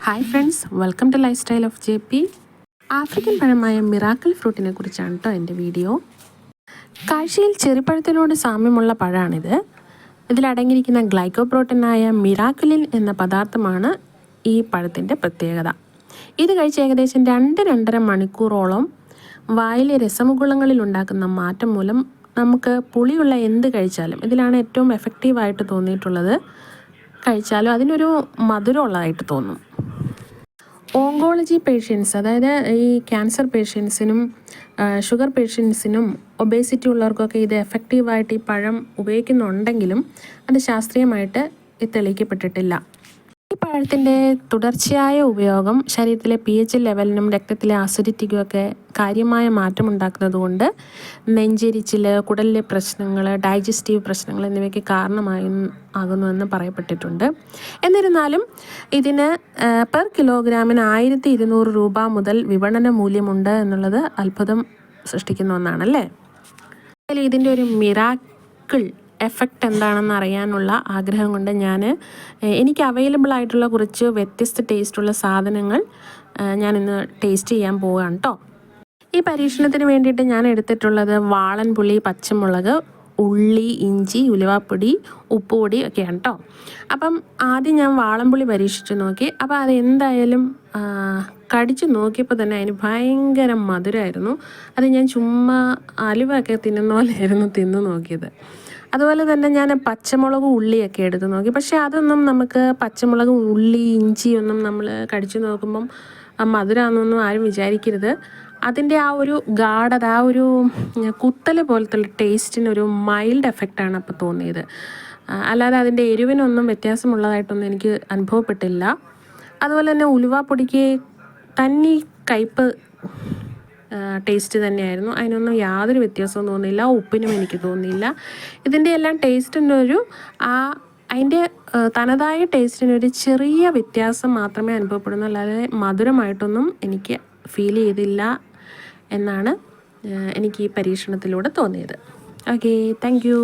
Hi friends, welcome to lifestyle of JP. African പഴമായ miracle ഫ്രൂട്ടിനെ കുറിച്ചാണ് കേട്ടോ എൻ്റെ വീഡിയോ. കാഴ്ചയിൽ ചെറുപഴത്തിനോട് സാമ്യമുള്ള പഴമാണിത്. ഇതിലടങ്ങിയിരിക്കുന്ന ഗ്ലൈക്കോപ്രോട്ടീനായ മിറാക്കിളിൻ എന്ന പദാർത്ഥമാണ് ഈ പഴത്തിൻ്റെ പ്രത്യേകത. ഇത് കഴിച്ച് ഏകദേശം 2-2.5 മണിക്കൂറോളം വായിലെ രസമുകുളങ്ങളിൽ ഉണ്ടാക്കുന്ന മാറ്റം മൂലം നമുക്ക് പുളിയുള്ള എന്ത് കഴിച്ചാലും, ഇതിലാണ് ഏറ്റവും എഫക്റ്റീവായിട്ട് തോന്നിയിട്ടുള്ളത്, കഴിച്ചാലും അതിനൊരു മധുരമുള്ളതായിട്ട് തോന്നും. ഓങ്കോളജി പേഷ്യൻസ്, അതായത് ഈ ക്യാൻസർ പേഷ്യൻസിനും ഷുഗർ പേഷ്യൻസിനും ഒബേസിറ്റി ഉള്ളവർക്കൊക്കെ ഇത് എഫക്റ്റീവായിട്ട് ഈ പഴം ഉപയോഗിക്കുന്നുണ്ടെങ്കിലും അത് ശാസ്ത്രീയമായിട്ട് തെളിയിക്കപ്പെട്ടിട്ടില്ല. ഈ പഴത്തിൻ്റെ തുടർച്ചയായ ഉപയോഗം ശരീരത്തിലെ PH ലെവലിനും രക്തത്തിലെ അസിഡിറ്റിക്കും ഒക്കെ കാര്യമായ മാറ്റമുണ്ടാക്കുന്നത് കൊണ്ട് നെഞ്ചെരിച്ചിൽ, കുടലിലെ പ്രശ്നങ്ങൾ, ഡൈജസ്റ്റീവ് പ്രശ്നങ്ങൾ എന്നിവയ്ക്ക് കാരണമാകുന്നുവെന്ന് പറയപ്പെട്ടിട്ടുണ്ട്. എന്നിരുന്നാലും ഇതിന് പെർ കിലോഗ്രാമിന് 1200 രൂപ മുതൽ വിപണന മൂല്യമുണ്ട് എന്നുള്ളത് അത്ഭുതം സൃഷ്ടിക്കുന്ന ഒന്നാണല്ലേ. ഇതിൻ്റെ ഒരു മിറാക്കിൾ എഫക്റ്റ് എന്താണെന്ന് അറിയാനുള്ള ആഗ്രഹം കൊണ്ട് എനിക്ക് അവൈലബിൾ ആയിട്ടുള്ള കുറച്ച് വ്യത്യസ്ത ടേസ്റ്റുള്ള സാധനങ്ങൾ ഞാനിന്ന് ടേസ്റ്റ് ചെയ്യാൻ പോവുകയാണ് കേട്ടോ. ഈ പരീക്ഷണത്തിന് വേണ്ടിയിട്ട് ഞാൻ എടുത്തിട്ടുള്ളത് വാളൻപുളി, പച്ചമുളക്, ഉള്ളി, ഇഞ്ചി, ഉലുവാപ്പൊടി, ഉപ്പുപൊടി ഒക്കെയാണ് കേട്ടോ. അപ്പം ആദ്യം ഞാൻ വാളൻപുളി പരീക്ഷിച്ച് നോക്കി. അപ്പോൾ അതെന്തായാലും കടിച്ച് നോക്കിയപ്പോൾ തന്നെ അതിന് ഭയങ്കര മധുരമായിരുന്നു. അത് ഞാൻ ചുമ്മാ അലുവയൊക്കെ തിന്നുന്ന പോലെയായിരുന്നു തിന്ന് നോക്കിയത്. അതുപോലെ തന്നെ ഞാൻ പച്ചമുളകും ഉള്ളിയൊക്കെ എടുത്ത് നോക്കി. പക്ഷേ അതൊന്നും നമുക്ക് പച്ചമുളക്, ഉള്ളി, ഇഞ്ചിയൊന്നും നമ്മൾ കടിച്ചു നോക്കുമ്പം മധുരമാണെന്നൊന്നും ആരും വിചാരിക്കരുത്. അതിൻ്റെ ആ ഒരു ഗാഢത, ആ ഒരു കുത്തൽ പോലത്തെ ടേസ്റ്റിനൊരു മൈൽഡ് എഫക്റ്റാണ് അപ്പോൾ തോന്നിയത്. അല്ലാതെ അതിൻ്റെ എരിവിനൊന്നും വ്യത്യാസമുള്ളതായിട്ടൊന്നും എനിക്ക് അനുഭവപ്പെട്ടില്ല. അതുപോലെ തന്നെ ഉലുവാപ്പൊടിക്ക് തന്നി കയ്പ്പ് ടേസ്റ്റ് തന്നെയായിരുന്നു. അതിനൊന്നും യാതൊരു വ്യത്യാസവും തോന്നിയില്ല. ഉപ്പിനും എനിക്ക് തോന്നിയില്ല. ഇതിൻ്റെ എല്ലാം ടേസ്റ്റിൻ്റെ അതിൻ്റെ തനതായ ടേസ്റ്റിനൊരു ചെറിയ വ്യത്യാസം മാത്രമേ അനുഭവപ്പെടുന്നു. അല്ലാതെ മധുരമായിട്ടൊന്നും എനിക്ക് ഫീൽ ചെയ്തില്ല എന്നാണ് എനിക്ക് ഈ പരീക്ഷണത്തിലൂടെ തോന്നിയത്. Okay, thank you.